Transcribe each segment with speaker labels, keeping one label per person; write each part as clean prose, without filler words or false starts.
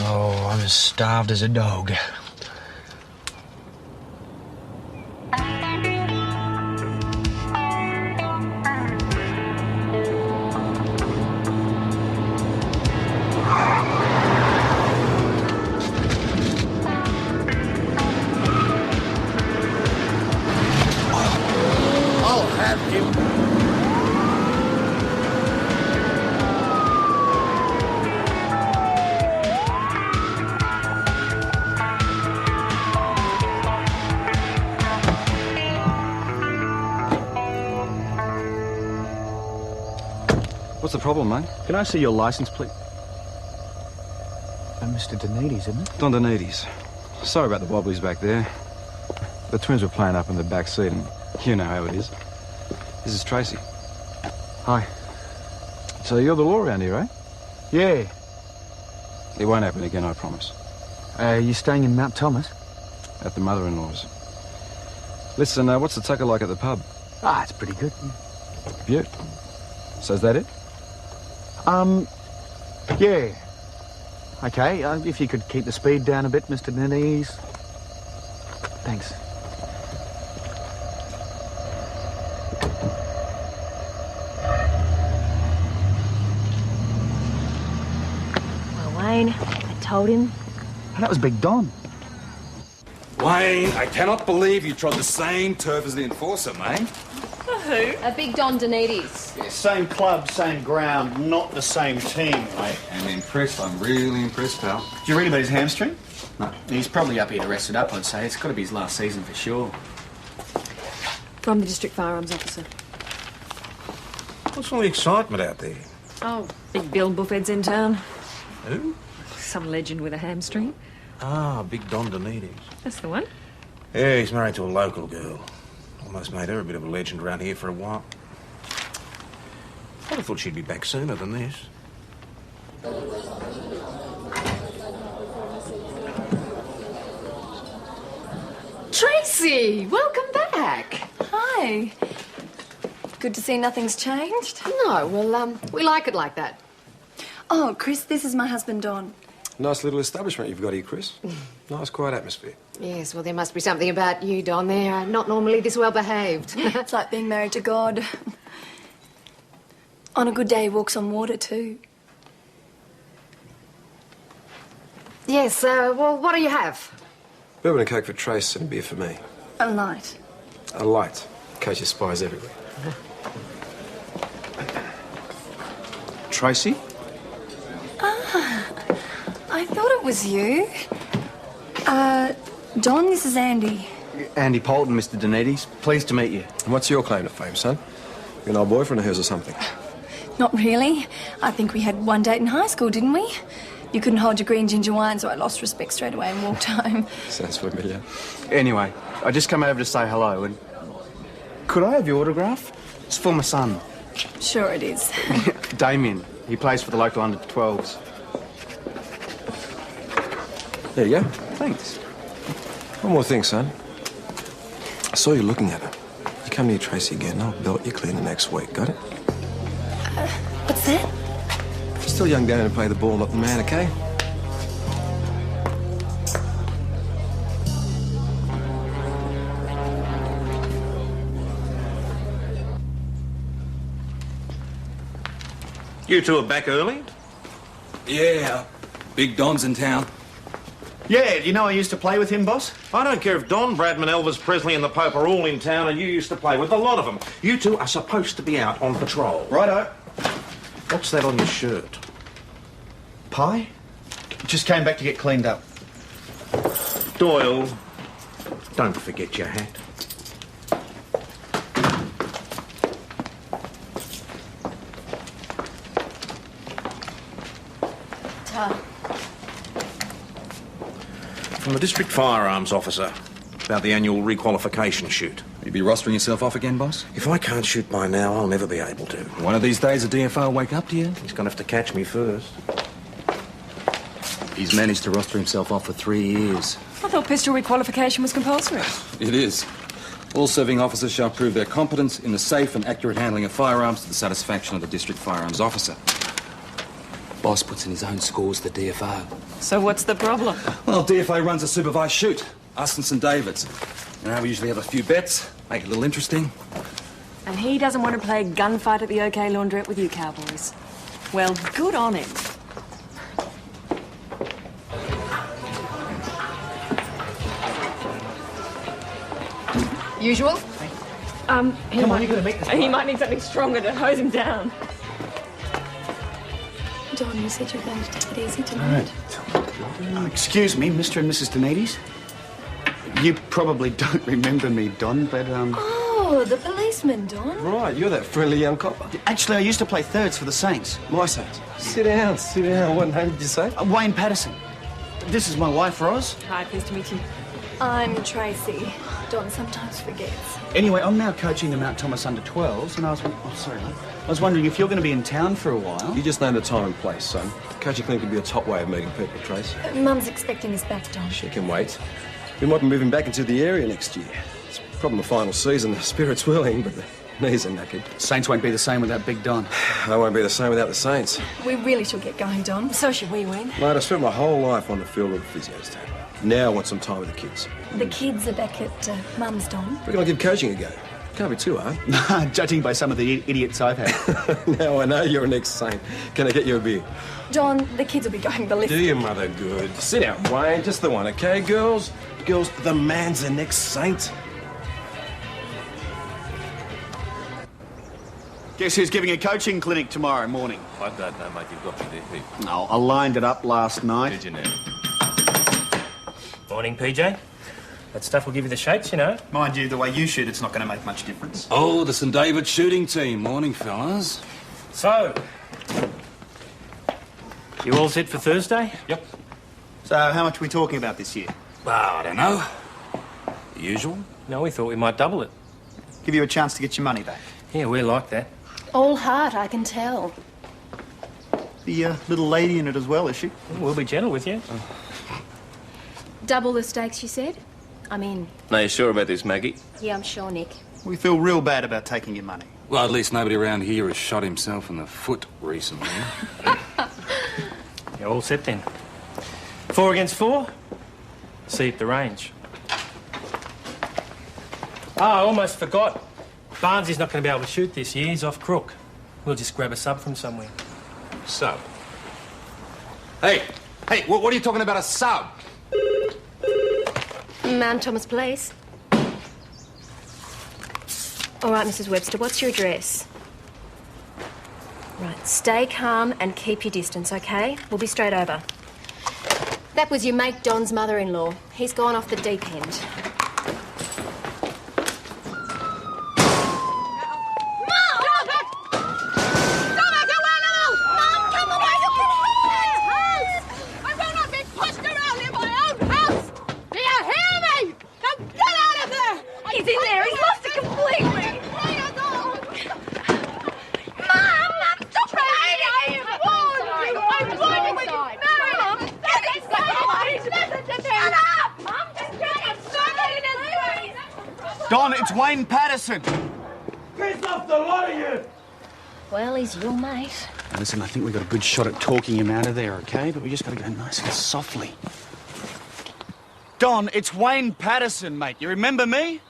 Speaker 1: Oh, I'm as starved as a dog.
Speaker 2: I'll have him.
Speaker 3: What's the problem, mate?
Speaker 4: Can I see your license, please? Mr. Donides, isn't it?
Speaker 3: Don Donides. Sorry about the wobblies back there. The twins were playing up in the back seat, and you know how it is. This is Tracy.
Speaker 4: Hi.
Speaker 3: So you're the law around here, eh?
Speaker 4: Yeah.
Speaker 3: It won't happen again, I promise.
Speaker 4: You staying in Mount Thomas?
Speaker 3: At the mother-in-law's. Listen, what's the tucker like at the pub?
Speaker 4: Ah, it's pretty good.
Speaker 3: Beaut. So is that it?
Speaker 4: Yeah. Okay, if you could keep the speed down a bit, Mr. Donides. Thanks.
Speaker 5: Well, Wayne, I told him.
Speaker 4: That was Big Don.
Speaker 6: Wayne, I cannot believe you trod the same turf as the enforcer, mate.
Speaker 5: Who? A Big Don Donides.
Speaker 7: Yeah, same club, same ground, not the same team, mate.
Speaker 6: I'm impressed. I'm really impressed, pal.
Speaker 7: Did you read about his hamstring?
Speaker 6: No.
Speaker 7: He's probably up here to rest it up, I'd say. It's got to be his last season for sure.
Speaker 5: From the district firearms officer.
Speaker 2: What's all the excitement out there?
Speaker 5: Oh, Big Bill Buffhead's in town.
Speaker 2: Who?
Speaker 5: Some legend with a hamstring.
Speaker 2: Ah, Big Don Donides.
Speaker 5: That's the one.
Speaker 2: Yeah, he's married to a local girl. Almost made her a bit of a legend around here for a while. I'd have thought she'd be back sooner than this.
Speaker 8: Tracy, welcome back.
Speaker 9: Hi. Good to see nothing's changed.
Speaker 8: No, well, we like it like that.
Speaker 9: Oh, Chris, this is my husband, Don.
Speaker 10: Nice little establishment you've got here, Chris. Nice, quiet atmosphere.
Speaker 8: Yes, well, there must be something about you, Don. They're not normally this well behaved.
Speaker 9: It's like being married to God. On a good day, he walks on water, too.
Speaker 8: Yes, well, what do you have?
Speaker 10: Bourbon and Coke for Trace and beer for me.
Speaker 9: A light.
Speaker 10: A light, in case your spies everywhere.
Speaker 4: Tracy?
Speaker 9: Ah, I thought it was you. Don, this is Andy.
Speaker 4: Andy Polton, Mr. Donides. Pleased to meet you.
Speaker 10: And what's your claim to fame, son? You're an old boyfriend of hers or something?
Speaker 9: Not really. I think we had one date in high school, didn't we? You couldn't hold your green ginger wine, so I lost respect straight away and walked home.
Speaker 10: Sounds familiar.
Speaker 4: Anyway, I just come over to say hello and... Could I have your autograph? It's for my son.
Speaker 9: Sure it is.
Speaker 4: Damien. He plays for the local under-12s.
Speaker 10: There you go.
Speaker 4: Thanks.
Speaker 10: One more thing, son. I saw you looking at her. You come near Tracy again, I'll belt you clean the next week. Got it?
Speaker 9: What's that?
Speaker 10: Still young down to play the ball, not the man, okay?
Speaker 2: You two are back early?
Speaker 6: Yeah, Big Don's in town.
Speaker 7: Yeah, do you know I used to play with him, boss?
Speaker 2: I don't care if Don, Bradman, Elvis Presley and the Pope are all in town and you used to play with a lot of them. You two are supposed to be out on patrol.
Speaker 7: Righto.
Speaker 2: What's that on your shirt?
Speaker 7: Pie? Just came back to get cleaned up.
Speaker 2: Doyle, don't forget your hat. From the district firearms officer about the annual requalification shoot.
Speaker 6: You be rostering yourself off again, boss?
Speaker 2: If I can't shoot by now, I'll never be able to.
Speaker 6: One of these days, the DFO will wake up to you.
Speaker 2: He's going to have to catch me first.
Speaker 6: He's managed to roster himself off for 3 years.
Speaker 5: I thought pistol requalification was compulsory.
Speaker 6: It is. All serving officers shall prove their competence in the safe and accurate handling of firearms to the satisfaction of the district firearms officer. Boss puts in his own scores to the DFO.
Speaker 11: So what's the problem?
Speaker 6: Well, DFO runs a supervised shoot. Us and St David's. You know, we usually have a few bets, make it a little interesting.
Speaker 11: And he doesn't want to play a gunfight at the OK Laundrette with you cowboys. Well, good on him.
Speaker 8: Usual?
Speaker 11: He might need something stronger to hose him down.
Speaker 9: Don, you said you're going to take it easy tonight.
Speaker 4: Excuse me, Mr. and Mrs. Denides. You probably don't remember me, Don, but,
Speaker 9: Oh, the policeman, Don.
Speaker 10: Right, you're that friendly young copper.
Speaker 4: Actually, I used to play thirds for the Saints.
Speaker 10: My Saints. Sit down, sit down. What name did you say?
Speaker 4: Wayne Patterson. This is my wife, Roz.
Speaker 11: Hi, pleased to meet you.
Speaker 9: I'm Tracy. Don sometimes forgets.
Speaker 4: Anyway, I'm now coaching the Mount Thomas under-12s, and I was wondering if you're going to be in town for a while.
Speaker 10: You just named the time and place, son. Coaching clinic could be a top way of meeting people, Trace.
Speaker 9: Mum's expecting us back, Don.
Speaker 10: She can wait. We might be moving back into the area next year. It's probably the final season. The spirit's willing, but the knees are knackered.
Speaker 4: Saints won't be the same without Big Don.
Speaker 10: I won't be the same without the Saints.
Speaker 9: We really should get going, Don.
Speaker 11: So should we, Wayne.
Speaker 10: Mate, I spent my whole life on the field of the physio's table. Now I want some time with the kids.
Speaker 9: The kids are back at Mum's, Don.
Speaker 10: Reckon I'll give coaching a go. Can't be too hard.
Speaker 4: Judging by some of the idiots I've had.
Speaker 10: Now I know you're an ex-Saint. Can I get you a beer?
Speaker 9: Don, the kids will be going ballistic.
Speaker 10: Do your mother good. Sit down, Wayne. Just the one, okay, girls? Girls, the man's the next saint.
Speaker 4: Guess who's giving a coaching clinic tomorrow morning?
Speaker 12: I don't know, mate. You've got me there, Pete.
Speaker 4: No, I lined it up last night.
Speaker 12: Did you now?
Speaker 1: Morning, PJ. That stuff will give you the shakes, you know.
Speaker 7: Mind you, the way you shoot, it's not going to make much difference.
Speaker 6: Oh, the St David's shooting team. Morning, fellas.
Speaker 1: So, you all set for Thursday?
Speaker 6: Yep.
Speaker 7: So, how much are we talking about this year?
Speaker 6: Well, I don't know. The usual?
Speaker 1: No, we thought we might double it.
Speaker 7: Give you a chance to get your money back.
Speaker 1: Yeah, we're like that.
Speaker 9: All heart, I can tell.
Speaker 7: The little lady in it as well, is she?
Speaker 1: We'll be gentle with you.
Speaker 5: Double the stakes, you said? I'm in.
Speaker 12: Now, you sure about this, Maggie?
Speaker 5: Yeah, I'm sure, Nick.
Speaker 7: We feel real bad about taking your money.
Speaker 6: Well, at least nobody around here has shot himself in the foot recently.
Speaker 1: You're all set then. 4 against 4? See you at the range. I almost forgot. Barnesy's not going to be able to shoot this year. He's off crook. We'll just grab a sub from somewhere.
Speaker 6: Sub? Hey, what are you talking about, a sub?
Speaker 5: Mount Thomas Place. All right, Mrs. Webster, what's your address? Right, stay calm and keep your distance, OK? We'll be straight over. That was your mate Don's mother-in-law. He's gone off the deep end.
Speaker 4: Don, it's Wayne Patterson.
Speaker 1: Piss off the lot of you!
Speaker 5: Well, he's your mate.
Speaker 4: Listen, I think we've got a good shot at talking him out of there, okay? But we just got to go nice and softly. Don, it's Wayne Patterson, mate. You remember me?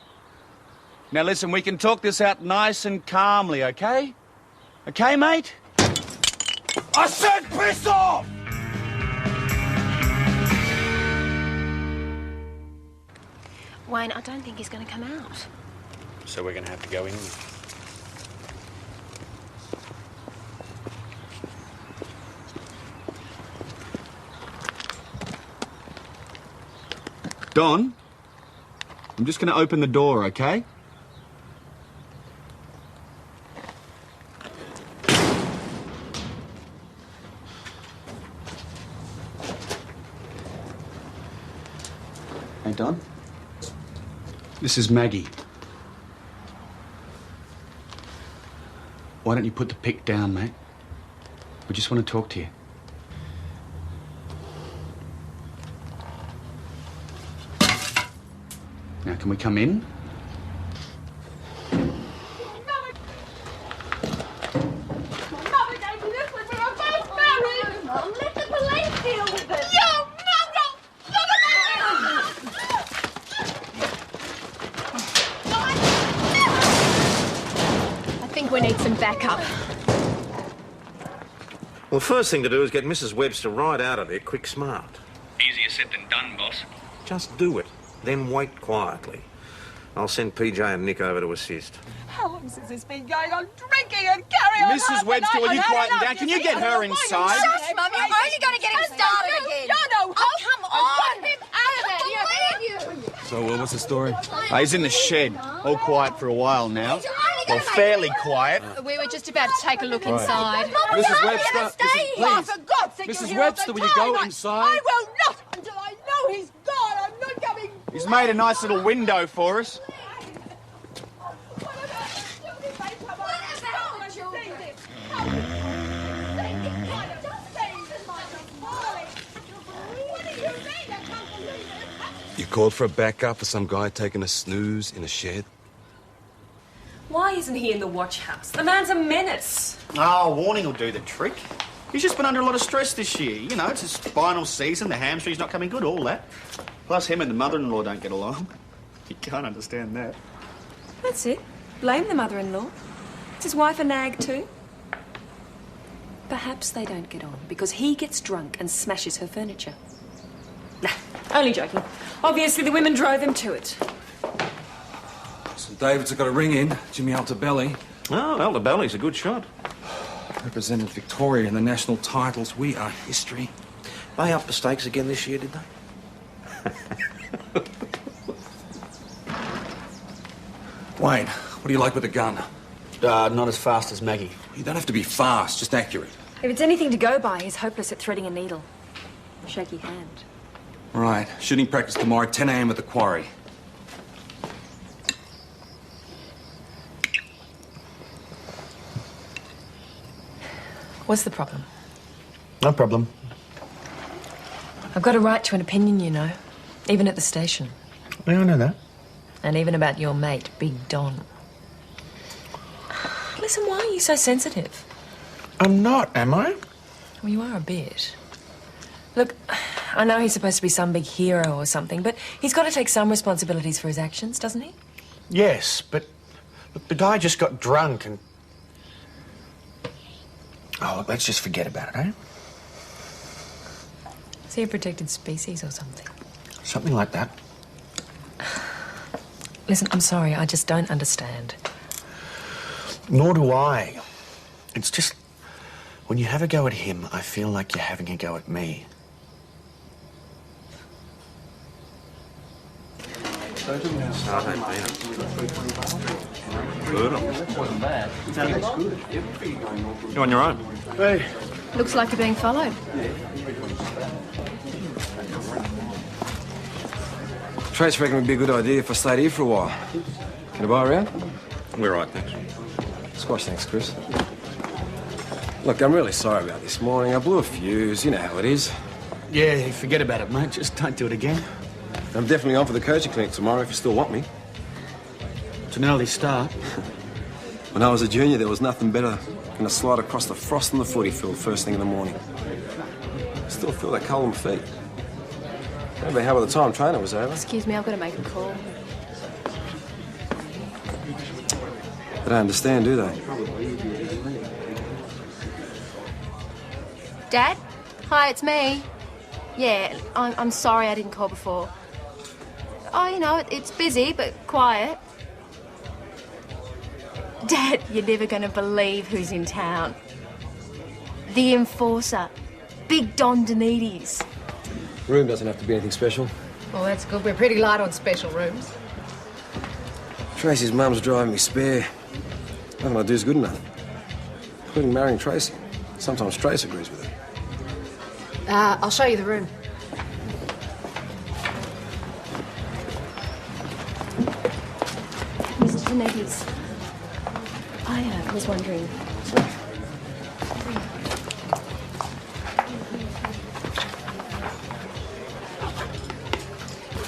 Speaker 4: Now, listen, we can talk this out nice and calmly, okay? Okay, mate?
Speaker 6: I said piss off!
Speaker 5: Wayne, I don't think he's going to come out.
Speaker 4: So we're going to have to go in. Don, I'm just going to open the door, okay? Hey, Don. This is Maggie. Why don't you put the pick down, mate? We just want to talk to you. Now, can we come in?
Speaker 5: We need some backup.
Speaker 2: Well, the first thing to do is get Mrs. Webster right out of there, quick smart.
Speaker 4: Easier said than done, boss.
Speaker 2: Just do it, then wait quietly. I'll send PJ and Nick over to assist.
Speaker 11: How long has this been going on? Drinking and carrying on.
Speaker 4: Mrs. Webster, will you quieten down? Can you get her inside?
Speaker 9: Shush, Mum, you're only going to get him started again.
Speaker 11: No,
Speaker 9: Oh, come on.
Speaker 11: him out of there.
Speaker 3: So, what's the story?
Speaker 4: He's in the shed. All quiet for a while now. Well, fairly quiet.
Speaker 5: We were just about to take a look inside.
Speaker 3: Mrs. Webster,
Speaker 11: Oh, for God's sake,
Speaker 3: Mrs.
Speaker 11: you're here all
Speaker 3: Webster,
Speaker 11: the
Speaker 3: will you go
Speaker 11: time.
Speaker 3: inside?
Speaker 11: I will not until I know he's gone. I'm not coming.
Speaker 4: He's made a nice little window for us.
Speaker 6: You called for a backup for some guy taking a snooze in a shed?
Speaker 11: Why isn't he in the watch house? The man's a menace.
Speaker 7: Oh, warning will do the trick. He's just been under a lot of stress this year. You know, it's his final season, the hamstring's not coming good, all that. Plus, him and the mother-in-law don't get along. You can't understand that.
Speaker 11: That's it. Blame the mother-in-law. Is his wife a nag too? Perhaps they don't get on because he gets drunk and smashes her furniture. Nah, only joking. Obviously, the women drove him to it.
Speaker 6: St. David's have got a ring in. Jimmy Altobelli.
Speaker 2: Oh, Altobelli's a good shot.
Speaker 6: Represented Victoria in the national titles. We are history.
Speaker 2: They upped the stakes again this year, did they?
Speaker 6: Wayne, what do you like with a gun?
Speaker 7: Not as fast as Maggie.
Speaker 6: You don't have to be fast, just accurate.
Speaker 11: If it's anything to go by, he's hopeless at threading a needle. Shaky hand.
Speaker 6: Right. Shooting practice tomorrow, 10 a.m. at the quarry.
Speaker 11: What's the problem?
Speaker 7: No problem.
Speaker 11: I've got a right to an opinion, you know. Even at the station.
Speaker 7: Yeah, I know that.
Speaker 11: And even about your mate, Big Don. Listen, why are you so sensitive?
Speaker 7: I'm not, am I?
Speaker 11: Well, you are a bit. Look, I know he's supposed to be some big hero or something, but he's got to take some responsibilities for his actions, doesn't he?
Speaker 7: Yes, but look, the guy just got drunk and... Oh, look, let's just forget about it, eh?
Speaker 11: Is he a protected species or something?
Speaker 7: Something like that.
Speaker 11: Listen, I'm sorry, I just don't understand.
Speaker 7: Nor do I. It's just... When you have a go at him, I feel like you're having a go at me.
Speaker 2: You're on your own.
Speaker 7: Hey.
Speaker 5: Looks like you're being followed.
Speaker 3: Trace reckon it'd be a good idea if I stayed here for a while. Can I buy around?
Speaker 2: We're right, thanks.
Speaker 3: Squash, thanks, Chris. Look, I'm really sorry about this morning. I blew a fuse. You know how it is.
Speaker 7: Yeah, forget about it, mate. Just don't do it again.
Speaker 3: I'm definitely on for the coaching clinic tomorrow if you still want me.
Speaker 7: It's an early start.
Speaker 3: When I was a junior, there was nothing better than a slide across the frost on the footy field first thing in the morning. Still feel that cold on my feet. Remember how by the time training was over?
Speaker 5: Excuse me, I've got to make a call.
Speaker 3: They don't understand, do they?
Speaker 5: Dad? Hi, it's me. Yeah, I'm sorry I didn't call before. Oh, you know, it's busy, but quiet. Dad, you're never going to believe who's in town. The Enforcer. Big Don Donides.
Speaker 3: Room doesn't have to be anything special.
Speaker 8: Well, that's good. We're pretty light on special rooms.
Speaker 3: Tracy's mum's driving me spare. Nothing I do is good enough. Including marrying Tracy. Sometimes Trace agrees with her.
Speaker 8: I'll show you the room.
Speaker 5: Mr. Donides, I was wondering...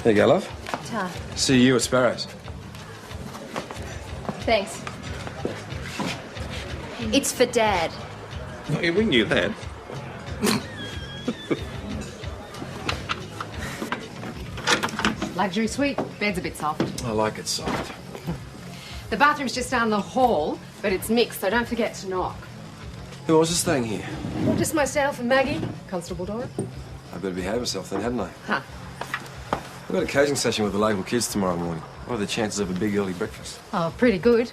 Speaker 3: There you go, love.
Speaker 5: Ta.
Speaker 3: See you at Sparrows.
Speaker 5: Thanks. It's for Dad.
Speaker 2: Oh, yeah, we knew that.
Speaker 8: Luxury suite. Bed's a bit soft.
Speaker 3: I like it soft.
Speaker 8: The bathroom's just down the hall, but it's mixed, so don't forget to knock.
Speaker 3: Who else is staying here?
Speaker 8: Well, just myself and Maggie. Constable Dora.
Speaker 3: I better behave myself then, hadn't I?
Speaker 8: Huh.
Speaker 3: I've got a coaching session with the local kids tomorrow morning. What are the chances of a big early breakfast?
Speaker 8: Oh, pretty good.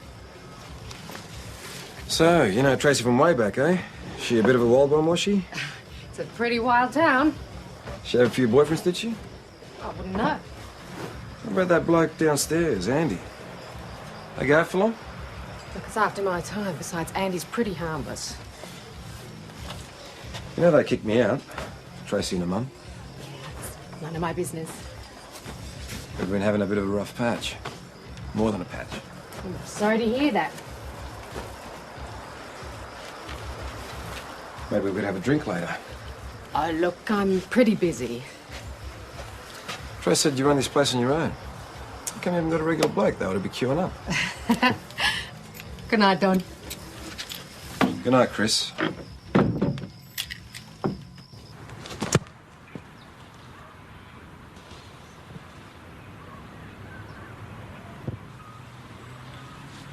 Speaker 3: So, you know Tracy from way back, eh? She a bit of a wild one, was she?
Speaker 8: It's a pretty wild town.
Speaker 3: She had a few boyfriends, did she?
Speaker 8: I wouldn't know.
Speaker 3: What about that bloke downstairs, Andy? They go out for long?
Speaker 8: Look, it's after my time. Besides, Andy's pretty harmless.
Speaker 3: You know they kicked me out, Tracy and her mum.
Speaker 8: None of my business.
Speaker 3: We've been having a bit of a rough patch. More than a patch.
Speaker 8: I'm sorry to hear that.
Speaker 3: Maybe we could have a drink later.
Speaker 8: Oh, look, I'm pretty busy.
Speaker 3: Trace said you run this place on your own. How come you haven't got a regular bloke, though, to be queuing up?
Speaker 8: Good night, Don.
Speaker 3: Good night, Chris.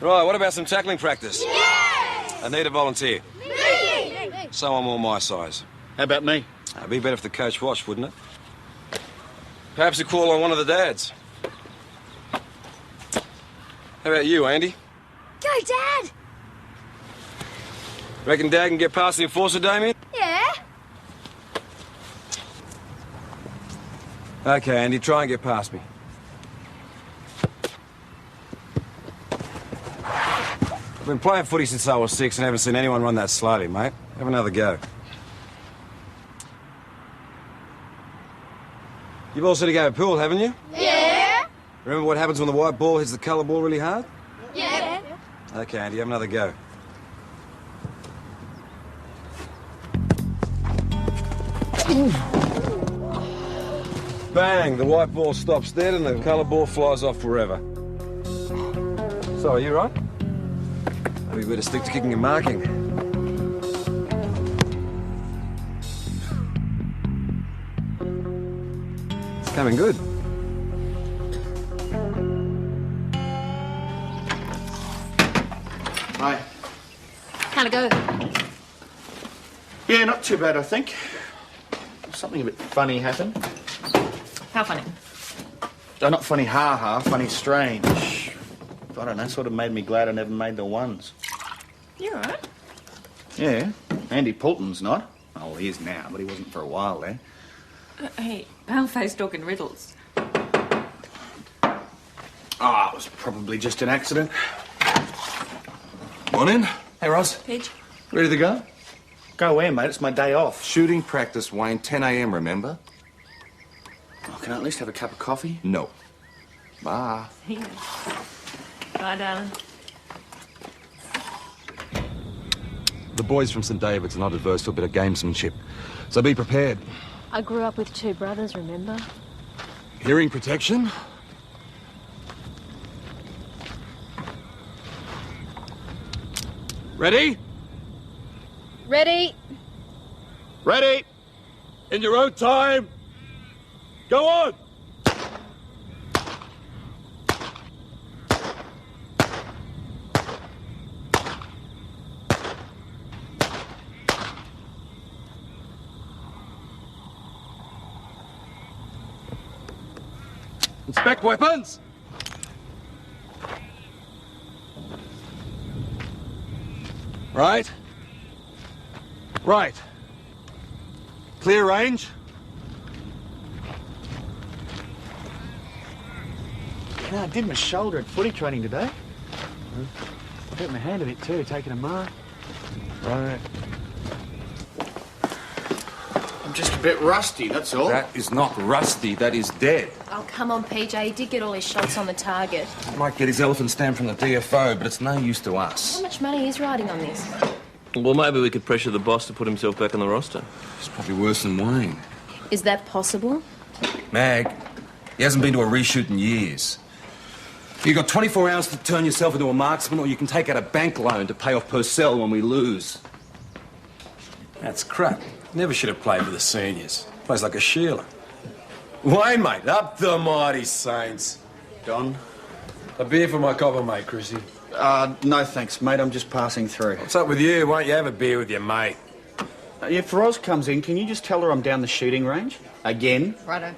Speaker 3: Right, what about some tackling practice? Yes! I need a volunteer. Me! Someone more my size.
Speaker 7: How about me?
Speaker 3: It'd be better if the coach watched, wouldn't it? Perhaps a call on one of the dads. How about you, Andy?
Speaker 9: Go, Dad!
Speaker 3: Reckon Dad can get past the enforcer, Damien?
Speaker 9: Yeah?
Speaker 3: Okay, Andy, try and get past me. I've been playing footy since I was 6 and haven't seen anyone run that slowly, mate. Have another go. You've all seen a game of pool, haven't you?
Speaker 9: Yeah.
Speaker 3: Remember what happens when the white ball hits the colour ball really hard?
Speaker 9: Yeah.
Speaker 3: Okay, Andy, have another go. Bang! The white ball stops dead and the colour ball flies off forever. So, are you right? Maybe we better stick to kicking and marking. It's coming good.
Speaker 7: Hi.
Speaker 8: How'd it go?
Speaker 7: Yeah, not too bad, I think. Something a bit funny happened.
Speaker 11: How funny?
Speaker 7: Oh, not funny ha-ha, funny strange. I don't know, sort of made me glad I never made the ones.
Speaker 11: You all right?
Speaker 7: Yeah, Andy Poulton's not. Oh, well, he is now, but he wasn't for a while there.
Speaker 11: Hey, pale-faced talking riddles.
Speaker 7: Ah, it was probably just an accident. Morning. Hey, Roz.
Speaker 11: Pidge.
Speaker 7: Ready to go? Go where, mate? It's my day off.
Speaker 6: Shooting practice, Wayne, 10 a.m., remember?
Speaker 7: Oh, can I at least have a cup of coffee?
Speaker 6: No. Bye.
Speaker 11: Yeah. Bye, darling.
Speaker 6: The boys from St. David's are not adverse to a bit of gamesmanship, so be prepared.
Speaker 5: I grew up with 2 brothers, remember?
Speaker 6: Hearing protection? Ready?
Speaker 5: Ready?
Speaker 6: Ready! In your own time. Go on! Inspect weapons! Right. Right. Clear range.
Speaker 7: No, I did my shoulder at footy training today. I hurt my hand a bit too, taking a mark.
Speaker 6: Right.
Speaker 7: I'm just a bit rusty, that's all.
Speaker 6: That is not rusty, that is dead.
Speaker 5: Oh, come on, PJ. He did get all his shots on the target.
Speaker 6: He might get his elephant stamp from the DFO, but it's no use to us.
Speaker 5: How much money is riding on this?
Speaker 12: Well, maybe we could pressure the boss to put himself back on the roster.
Speaker 6: It's probably worse than Wayne.
Speaker 5: Is that possible?
Speaker 6: Mag, he hasn't been to a reshoot in years. You've got 24 hours to turn yourself into a marksman, or you can take out a bank loan to pay off Purcell when we lose.
Speaker 3: That's crap. Never should have played with the seniors. Plays like a Sheila. Wayne, mate, up the mighty Saints.
Speaker 7: Don,
Speaker 10: A beer for my copper, mate, Chrissy.
Speaker 7: No thanks, mate. I'm just passing through.
Speaker 10: What's up with you? Won't you have a beer with your mate?
Speaker 7: If Roz comes in, can you just tell her I'm down the shooting range? Again?
Speaker 8: Righto.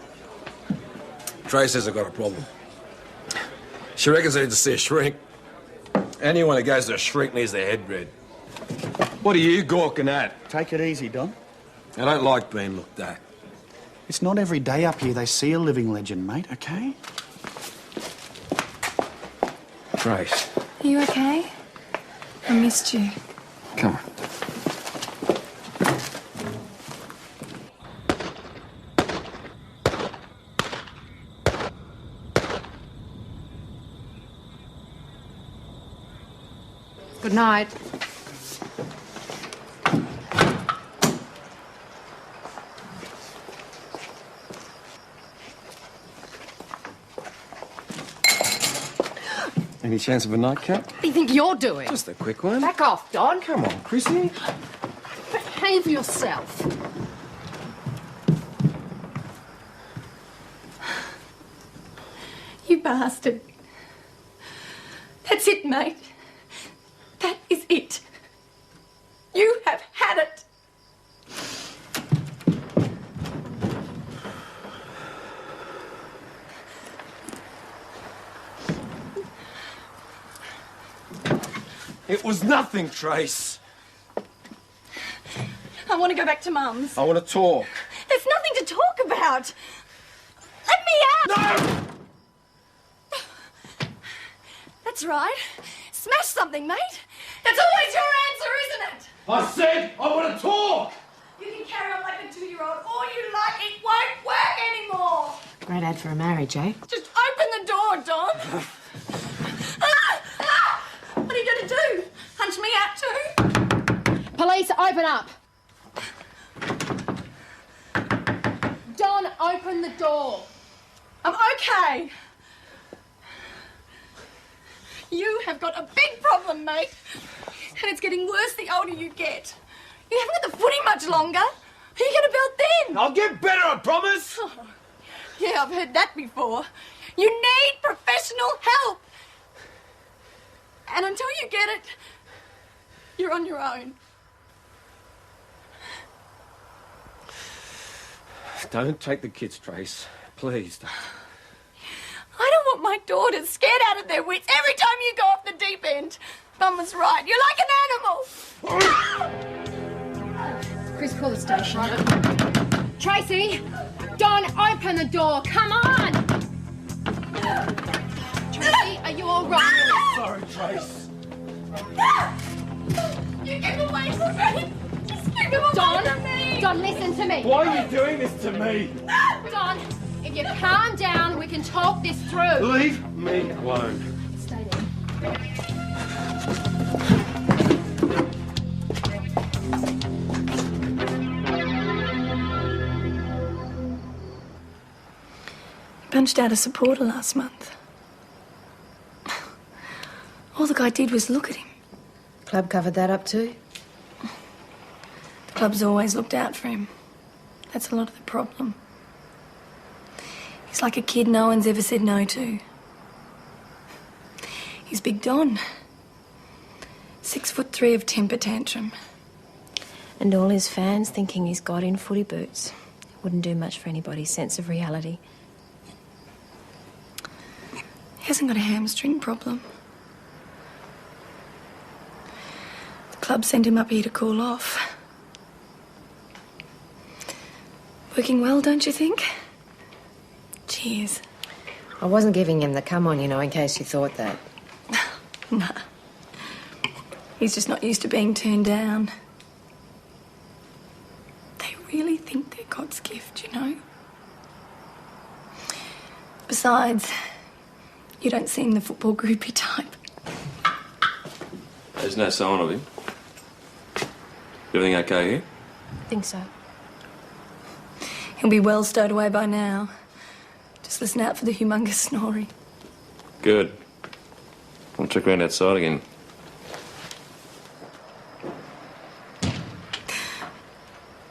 Speaker 10: Trey says I've got a problem. She reckons I need to see a shrink. Anyone who goes to a shrink needs their head read. What are you gawking at?
Speaker 7: Take it easy, Don.
Speaker 10: I don't like being looked at.
Speaker 7: It's not every day up here they see a living legend, mate, okay?
Speaker 10: Trace,
Speaker 9: Are you okay? I missed you.
Speaker 10: come on.
Speaker 8: Good night.
Speaker 10: Any chance of a nightcap?
Speaker 8: What do you think you're doing?
Speaker 10: Just a quick one.
Speaker 8: Back off, Don.
Speaker 10: Come on, Chrissy.
Speaker 8: Behave yourself.
Speaker 9: You bastard. That's it, mate. That is it. You have had it.
Speaker 10: It was nothing, Trace.
Speaker 9: I want to go back to Mum's.
Speaker 10: I want to talk.
Speaker 9: There's nothing to talk about. Let me out!
Speaker 10: No!
Speaker 9: That's right. Smash something, mate. That's always your answer, isn't it?
Speaker 10: I said I want to talk!
Speaker 9: You can carry on like a 2-year-old all you like. It won't work anymore.
Speaker 8: Great ad for a marriage, eh?
Speaker 9: Just open the door, Don. What are you going to do? Punch me out too?
Speaker 5: Police, open up. Don, open the door.
Speaker 9: I'm okay. You have got a big problem, mate. And it's getting worse the older you get. You haven't got the footy much longer. Who are you going to build then?
Speaker 10: I'll get better, I promise!
Speaker 9: Oh, yeah, I've heard that before. You need professional help. And until you get it, you're on your own.
Speaker 10: Don't take the kids, Trace. Please don't.
Speaker 9: I don't want my daughters scared out of their wits every time you go off the deep end. Mum was right. You're like an animal.
Speaker 5: Chris, call the station. Tracy! Don, open the door. Come on! Tracy, are you all right?
Speaker 10: Sorry, Trace.
Speaker 9: You keep away from me. Just keep him away from me.
Speaker 5: Don, listen to me.
Speaker 10: Why are you doing this to me?
Speaker 5: Don, if you calm down, we can talk this through.
Speaker 10: Leave me alone.
Speaker 5: Stay there.
Speaker 9: Punched out a supporter last month. All the guy did was look at him.
Speaker 8: Club covered that up too?
Speaker 9: The club's always looked out for him. That's a lot of the problem. He's like a kid no one's ever said no to. He's Big Don. 6'3" of temper tantrum.
Speaker 5: And all his fans thinking he's God in footy boots. Wouldn't do much for anybody's sense of reality.
Speaker 9: He hasn't got a hamstring problem. The club sent him up here to cool off. Working well, don't you think? Cheers.
Speaker 8: I wasn't giving him the come on, you know, in case you thought that.
Speaker 9: Nah. He's just not used to being turned down. They really think they're God's gift, you know? Besides, you don't seem the football groupie type.
Speaker 12: There's no sign of him. Everything okay here?
Speaker 5: I think so.
Speaker 9: He'll be well stowed away by now. Just listen out for the humongous snoring.
Speaker 12: Good. I'll check around outside again.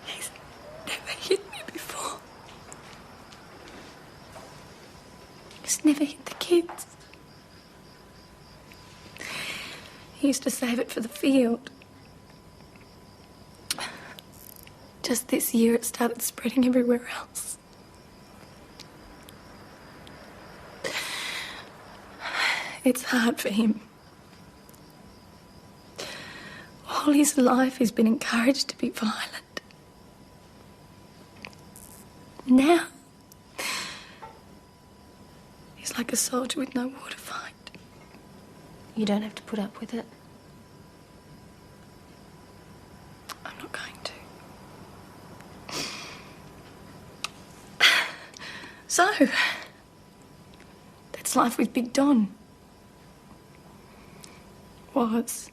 Speaker 9: He's never hit me before. He's never hit the kids. He used to save it for the field. Just this year it started spreading everywhere else. It's hard for him. All his life he's been encouraged to be violent. Now, he's like a soldier with no war to fight.
Speaker 5: You don't have to put up with it.
Speaker 9: I'm not going to. So, that's life with Big Don. Was.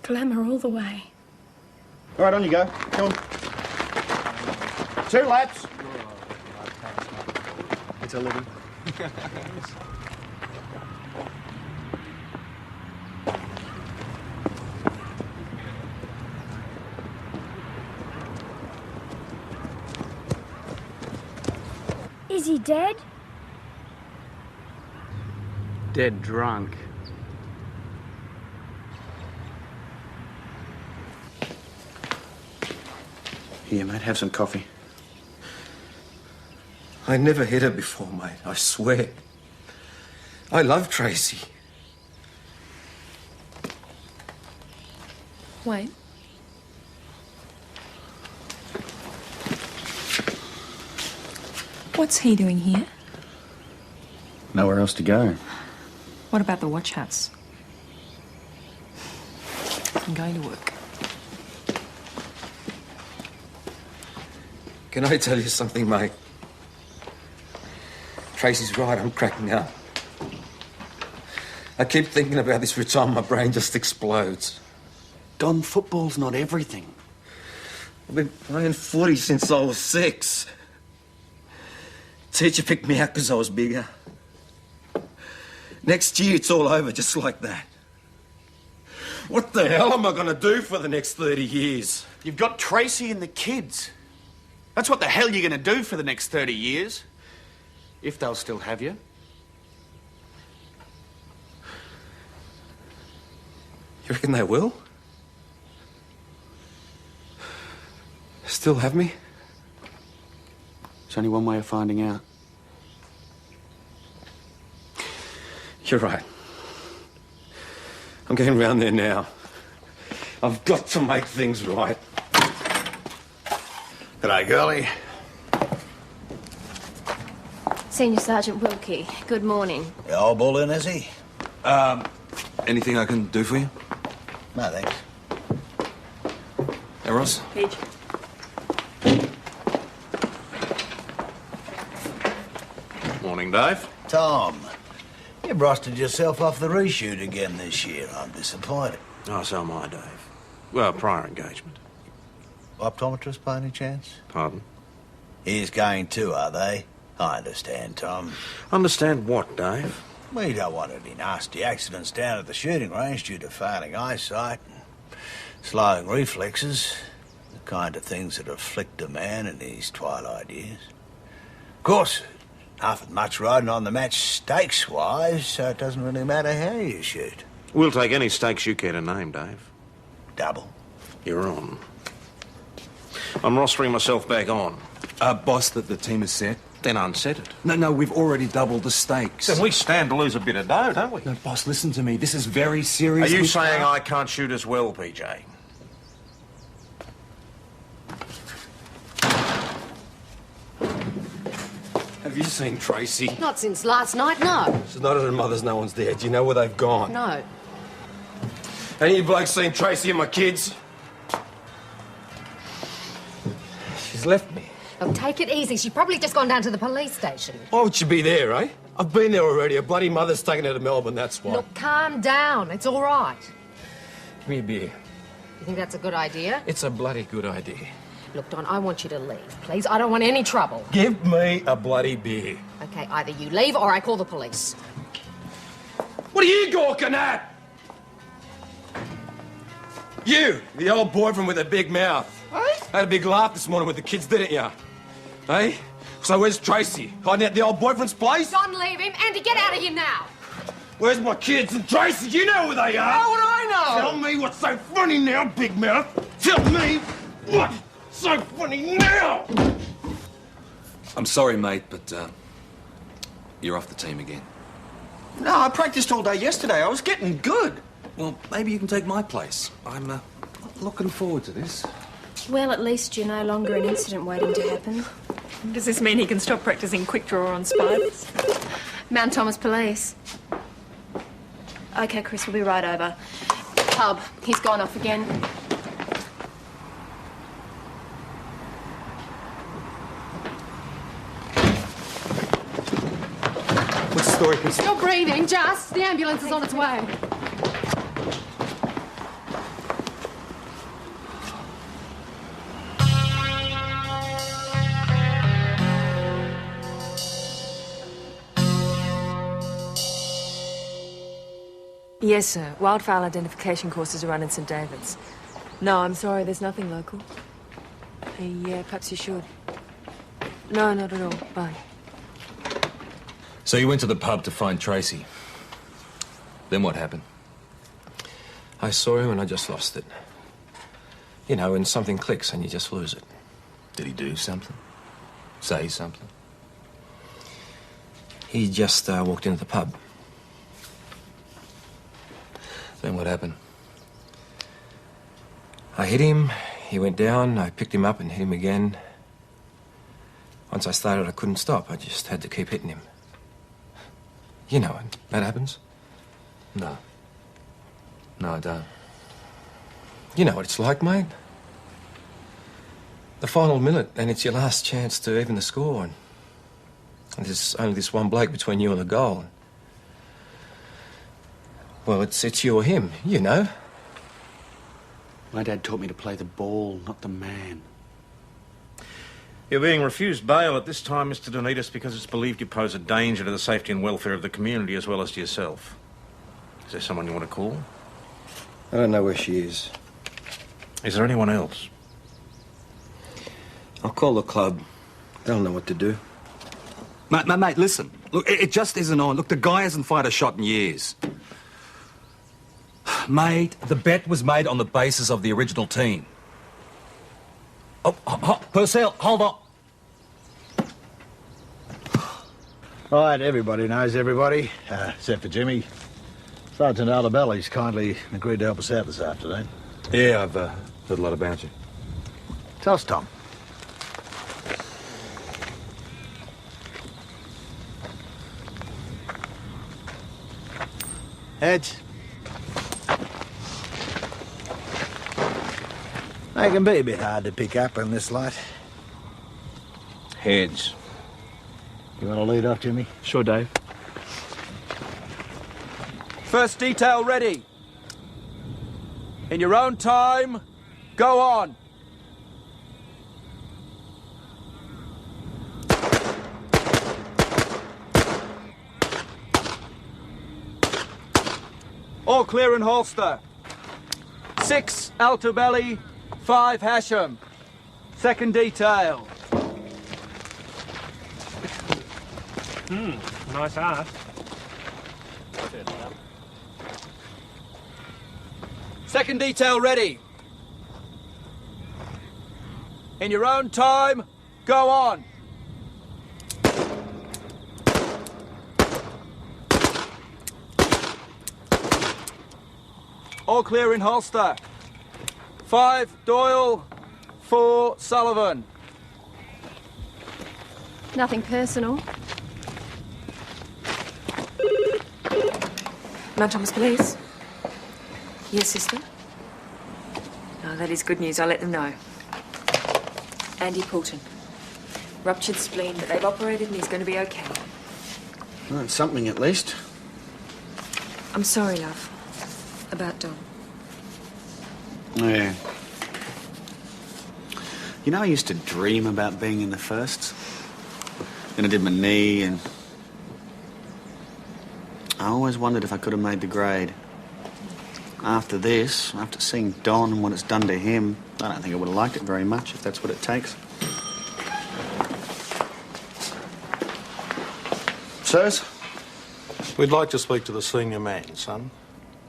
Speaker 9: Glamour all the way.
Speaker 7: All right, on you go. Come on. 2 laps. It's a living.
Speaker 13: Is he dead?
Speaker 14: Dead drunk.
Speaker 2: Here, mate, have some coffee.
Speaker 3: I never hit her before, mate, I swear. I love Tracy.
Speaker 11: Wait. What's he doing here?
Speaker 7: Nowhere else to go.
Speaker 11: What about the watch house? I'm going to work.
Speaker 3: Can I tell you something, mate? Tracy's right, I'm cracking up. I keep thinking about this retirement, my brain just explodes.
Speaker 7: Don, football's not everything.
Speaker 3: I've been playing footy since I was 6. Teacher picked me out because I was bigger. Next year, it's all over just like that. What the hell am I going to do for the next 30 years?
Speaker 7: You've got Tracy and the kids. That's what the hell you're going to do for the next 30 years. If they'll still have you.
Speaker 3: You reckon they will? Still have me?
Speaker 7: There's only one way of finding out.
Speaker 3: You're right. I'm getting round there now. I've got to make things right.
Speaker 15: G'day, girlie.
Speaker 5: Senior Sergeant Wilkie, good morning.
Speaker 15: You all bull in, is he?
Speaker 3: Anything I can do for you?
Speaker 15: No, thanks.
Speaker 3: Hey, Ross?
Speaker 11: Page.
Speaker 2: Morning, Dave.
Speaker 15: Tom, you've rusted yourself off the reshoot again this year. I'm disappointed.
Speaker 2: Oh, so am I, Dave. Well, prior engagement.
Speaker 15: Optometrist by any chance?
Speaker 2: Pardon?
Speaker 15: He's going too, are they? I understand, Tom.
Speaker 2: Understand what, Dave?
Speaker 15: We don't want any nasty accidents down at the shooting range due to failing eyesight and slowing reflexes. The kind of things that afflict a man in his twilight years. Of course, nothing much riding on the match stakes-wise, so it doesn't really matter how you shoot.
Speaker 2: We'll take any stakes you care to name, Dave.
Speaker 15: Double.
Speaker 2: You're on. I'm rostering myself back on.
Speaker 6: Boss, that the team is set.
Speaker 2: Then unset it.
Speaker 6: No, we've already doubled the stakes.
Speaker 2: Then we stand to lose a bit of dough, don't we?
Speaker 6: No, boss, listen to me. This is very serious.
Speaker 2: Are you saying I can't shoot as well, PJ?
Speaker 3: Have you seen Tracy?
Speaker 8: Not since last night, no.
Speaker 3: She's not at her mother's, no one's there. Do you know where they've gone?
Speaker 8: No.
Speaker 3: Any of you blokes seen Tracy and my kids? She's left me.
Speaker 8: Look, take it easy. She's probably just gone down to the police station.
Speaker 3: Why would she be there, eh? I've been there already. Her bloody mother's taken her to Melbourne, that's why.
Speaker 8: Look, calm down. It's all right.
Speaker 3: Give me a beer.
Speaker 8: You think that's a good idea?
Speaker 3: It's a bloody good idea.
Speaker 8: Look, Don, I want you to leave, please. I don't want any trouble.
Speaker 3: Give me a bloody beer.
Speaker 8: Okay, either you leave or I call the police.
Speaker 3: What are you gawking at? You, the old boyfriend with a big mouth.
Speaker 8: Hey?
Speaker 3: Had a big laugh this morning with the kids, didn't you? Hey? So where's Tracy? Hiding at the old boyfriend's place?
Speaker 8: Don, leave him. Andy, get out of here now.
Speaker 10: Where's my kids and Tracy? You know where they are.
Speaker 4: How would I know?
Speaker 10: Tell me what's so funny now, big mouth. Tell me what's so funny now.
Speaker 6: I'm sorry, mate, but you're off the team again.
Speaker 4: No, I practiced all day yesterday. I was getting good.
Speaker 6: Well, maybe you can take my place. I'm looking forward to this.
Speaker 5: Well, at least you're no longer an incident waiting to happen.
Speaker 11: Does this mean he can stop practicing quick draw on spiders?
Speaker 5: Mount Thomas Police. OK, Chris, we'll be right over. Pub, he's gone off again.
Speaker 6: What's the story, Chris?
Speaker 8: You're breathing, Just. The ambulance is on its way.
Speaker 11: Yes, sir. Wildfowl identification courses are run in St David's. No, I'm sorry, there's nothing local. Yeah, perhaps you should. No, not at all. Bye.
Speaker 6: So you went to the pub to find Tracy. Then what happened?
Speaker 3: I saw him and I just lost it. You know, when something clicks and you just lose it.
Speaker 6: Did he do something? Say something?
Speaker 3: He just walked into the pub.
Speaker 6: Then what happened?
Speaker 3: I hit him, he went down, I picked him up and hit him again. Once I started, I couldn't stop. I just had to keep hitting him. You know, when that happens.
Speaker 6: No. No, I don't.
Speaker 3: You know what it's like, mate. The final minute, and it's your last chance to even the score. And there's only this one bloke between you and the goal. Well, it's you or him, you know.
Speaker 7: My dad taught me to play the ball, not the man.
Speaker 2: You're being refused bail at this time, Mr. Donitas, because it's believed you pose a danger to the safety and welfare of the community as well as to yourself. Is there someone you want to call?
Speaker 3: I don't know where she is.
Speaker 2: Is there anyone else?
Speaker 3: I'll call the club. They'll know what to do.
Speaker 6: Mate, listen. Look, it just isn't on. Look, the guy hasn't fired a shot in years. Mate, the bet was made on the basis of the original team. Oh, Purcell, hold on.
Speaker 15: Right, everybody knows everybody, except for Jimmy. Sergeant Alabelli's kindly agreed to help us out this afternoon.
Speaker 6: Yeah, I've heard a lot about you.
Speaker 15: Tell us, Tom. Heads. They can be a bit hard to pick up in this light.
Speaker 6: Heads.
Speaker 15: You want to lead off, Jimmy?
Speaker 14: Sure, Dave.
Speaker 4: First detail ready. In your own time, go on. All clear in holster. 6 Alto Belly, 5 Hashem. Second detail.
Speaker 1: Nice ass.
Speaker 4: Second detail ready. In your own time, go on. All clear in holster. 5 Doyle, 4 Sullivan.
Speaker 5: Nothing personal.
Speaker 11: Mount Thomas Police? Yes, sister? Oh, that is good news. I'll let them know. Andy Poulton. Ruptured spleen, but they've operated and he's going to be okay.
Speaker 7: Well, it's something at least.
Speaker 11: I'm sorry, love. About Dom.
Speaker 7: Yeah. You know, I used to dream about being in the firsts. Then I did my knee and... I always wondered if I could have made the grade. After this, after seeing Don and what it's done to him, I don't think I would have liked it very much, if that's what it takes. Sirs?
Speaker 2: We'd like to speak to the senior man, son.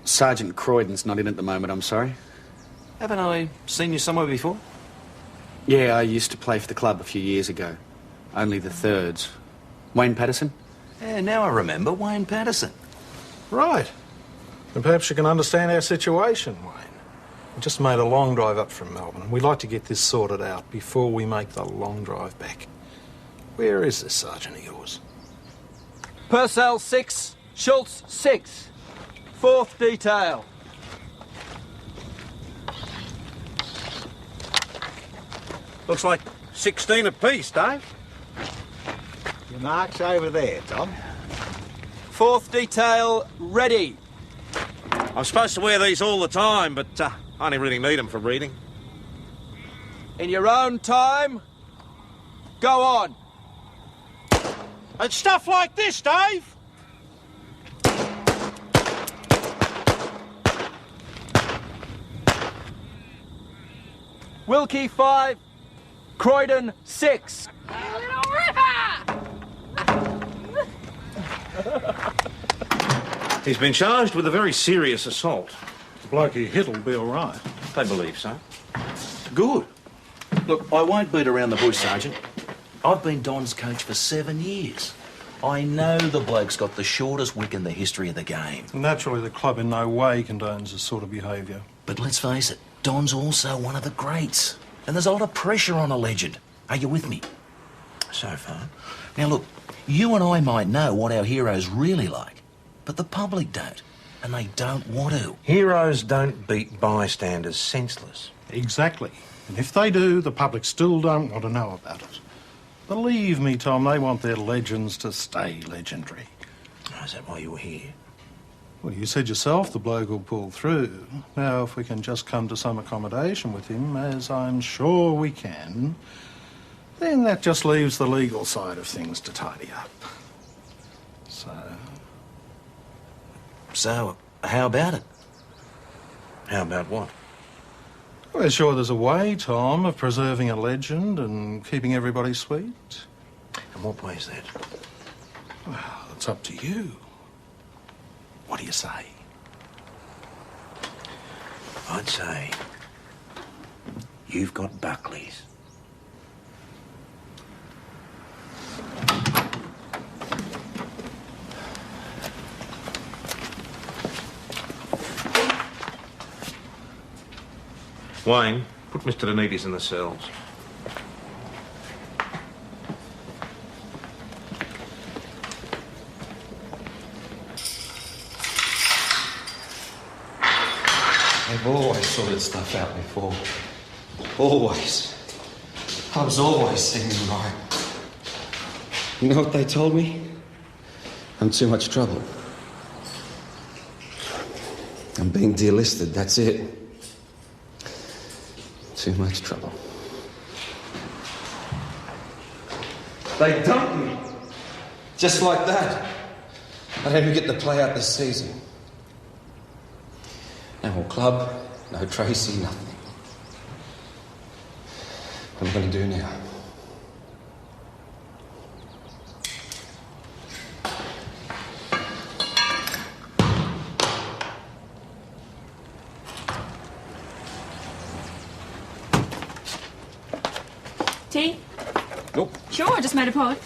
Speaker 7: Sergeant Croydon's not in at the moment, I'm sorry.
Speaker 6: Haven't I seen you somewhere before?
Speaker 7: Yeah, I used to play for the club a few years ago. Only the thirds. Wayne Patterson?
Speaker 6: Yeah, now I remember. Wayne Patterson.
Speaker 2: Right. And perhaps you can understand our situation, Wayne. We just made a long drive up from Melbourne, and we'd like to get this sorted out before we make the long drive back. Where is this sergeant of yours?
Speaker 16: Purcell 6, Schultz 6. 4th detail.
Speaker 2: Looks like 16 apiece, Dave.
Speaker 15: Your mark's over there, Tom.
Speaker 16: 4th detail ready.
Speaker 2: I'm supposed to wear these all the time, but I only really need them for reading.
Speaker 16: In your own time, go on.
Speaker 2: And stuff like this, Dave!
Speaker 16: Wilkie 5, Croydon 6.
Speaker 2: He's been charged with a very serious assault.
Speaker 17: The bloke he hit will be all right.
Speaker 2: They believe so.
Speaker 6: Good. Look, I won't beat around the bush, Sergeant. I've been Don's coach for 7 years. I know the bloke's got the shortest wick in the history of the game.
Speaker 17: Naturally, the club in no way condones this sort of behaviour.
Speaker 6: But let's face it, Don's also one of the greats. And there's a lot of pressure on a legend. Are you with me?
Speaker 2: So far.
Speaker 6: Now look, you and I might know what our heroes really like, but the public don't. And they don't want to.
Speaker 2: Heroes don't beat bystanders senseless.
Speaker 17: Exactly. And if they do, the public still don't want to know about it. Believe me, Tom, they want their legends to stay legendary.
Speaker 2: Oh, is that why you were here?
Speaker 17: Well, you said yourself the bloke will pull through. Now, if we can just come to some accommodation with him, as I'm sure we can, then that just leaves the legal side of things to tidy up.
Speaker 6: So, how about it?
Speaker 2: How about what?
Speaker 17: Well, sure, there's a way, Tom, of preserving a legend and keeping everybody sweet.
Speaker 2: And what way is that?
Speaker 17: Well, it's up to you. What do you say?
Speaker 2: I'd say you've got Buckley's. Wayne, put Mr. Denides in the cells.
Speaker 3: I've always sorted stuff out before. Always. I was always singing right. You know what they told me? I'm too much trouble. I'm being delisted, that's it. Too much trouble. They dumped me. Just like that. I don't even get to play out this season. No more club, no Tracy, nothing. What am I going to do now?
Speaker 11: Tea?
Speaker 3: Nope.
Speaker 11: Sure, I just made a pot.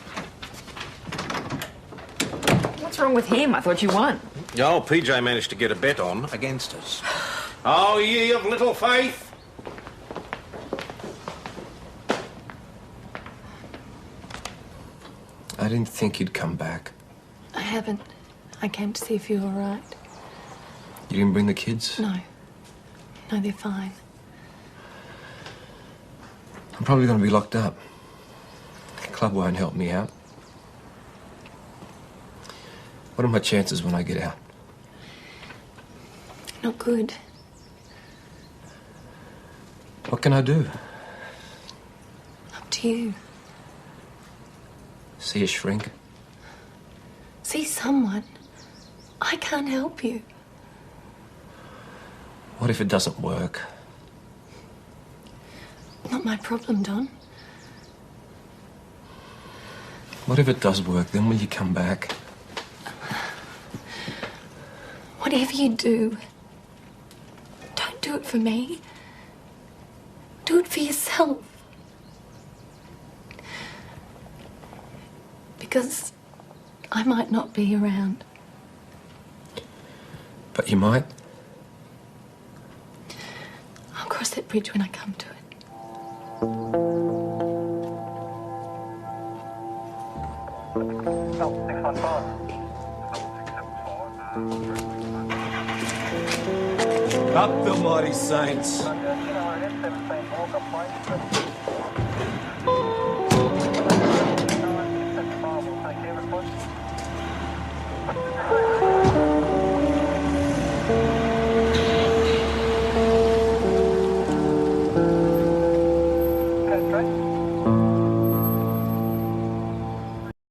Speaker 11: What's wrong with him? I thought you won.
Speaker 2: Oh, PJ managed to get a bet on against us. Oh, ye of little faith!
Speaker 3: I didn't think you'd come back.
Speaker 9: I haven't. I came to see if you were all right.
Speaker 3: You didn't bring the kids?
Speaker 9: No. No, they're fine.
Speaker 3: I'm probably going to be locked up. The club won't help me out. What are my chances when I get out?
Speaker 9: Not good.
Speaker 3: What can I do?
Speaker 9: Up to you.
Speaker 3: See a shrink?
Speaker 9: See someone. I can't help you.
Speaker 3: What if it doesn't work?
Speaker 9: Not my problem, Don.
Speaker 3: What if it does work? Then will you come back?
Speaker 9: Whatever you do, don't do it for me. Do it for yourself. Because I might not be around.
Speaker 10: But you might.
Speaker 9: I'll cross that bridge when I come to it.
Speaker 10: Up the mighty saints.